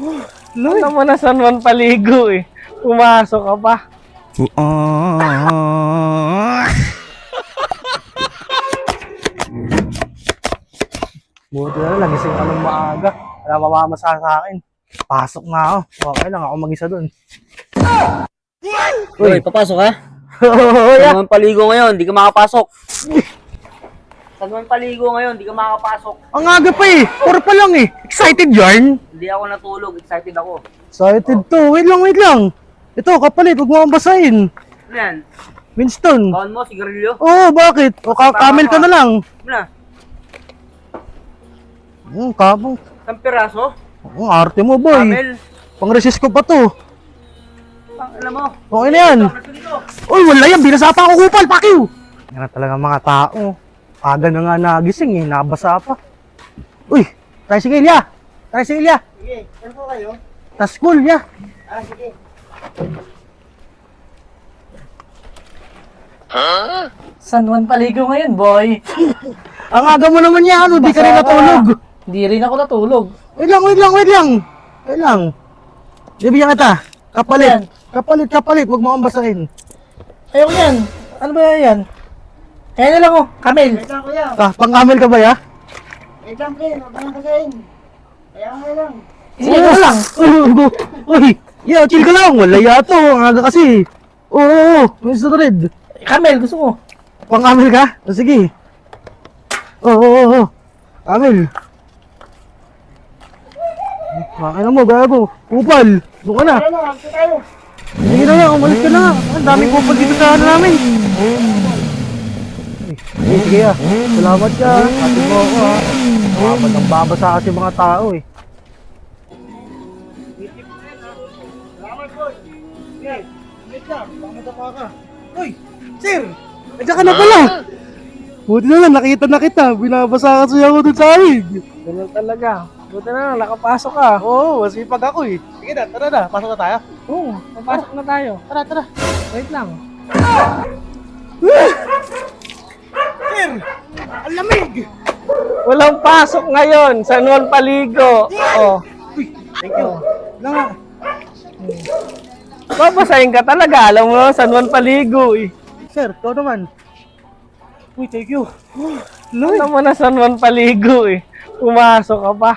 Alam mo na San Juan paligo eh. Pumasok ka pa. Buti na lang, nagising ka ng maaga. Wala mamamasa sa akin. Pasok na ako. Okay lang, ako mag-isa dun. Uy, papasok ka? Oo, San yeah. Juan paligo ngayon, di ka makapasok. San Juan paligo ngayon, di ka makapasok. Ang aga pa eh. 4 pa lang eh. Excited yarn? Hindi ako natulog, excited ako. Excited to. Wait lang. Ito, kapalit. Huwag mo akong basahin. Ano yan? Winston. Kaon mo, sigarilyo? Oo, bakit? O, kamel ka na lang. Ano na? Kapong. Isang piraso? Ang arte mo, boy. Camel? Pang-resist ko pa to. Alam mo? Okay na yan. Uy, wala yan. Binasa pa ako kupal. Pakiw! Yan na talaga mga tao. Aga na nga nagising eh. Nabasa pa. Uy, tricycle ya. Tricycle ya. Sige, saan po kayo? Tas school ya. Sige. San Juan paligo ngayon, boy. Ang aga mo naman yan. Di ka rin natulog. Hindi rin ako natulog. Wait lang. Bibigyan kita. Kapalit. Kapalit. Huwag mo akong basahin. Ayoko yan. Ano ba yan? Kaya na lang, oh. Kamel. Wait lang kuya. Pang-camel ka ba ya? Wait lang pre, huwag ka nang kasain. Kaya nga lang. Sige ka lang. Uy, yeah, chill ka lang. Wala yato. Ang aga kasi. Oo, Mr. Red. Kamel, gusto ko. Pang-camel ka? O, sige. Oo. Camel. Makin na mo, gago. Kupal. Doon ka na. Tara na, agto tayo. Sige na yan, umalis ka na. Ang daming kupal dito sa ano namin. Sige ya. Salamat ka. Ate mo ako ha. Ang babasa kasi mga tao eh. Salamat boy. Sige, wait lang, baka madapa ka. Uy, sir! Nandiyan ka na pala! Buti na lang, nakita na kita. Binabasa kasi ako dun sa amin. Ganun talaga. Buti na lang, nakapasok ka. Oo, masipag ako eh. Sige na, tara na. Pasok na tayo. Oo, papasok na tayo. Tara. Wait lang. Sir! Ang lamig! Walang pasok ngayon. San Juan paligo. Oh. Thank you. Wala nga. Babasahin ka talaga. Alam mo, San Juan paligo eh. Sir, ikaw naman. Uy, thank you. Alam mo na San Juan paligo eh. Pumasok ka pa.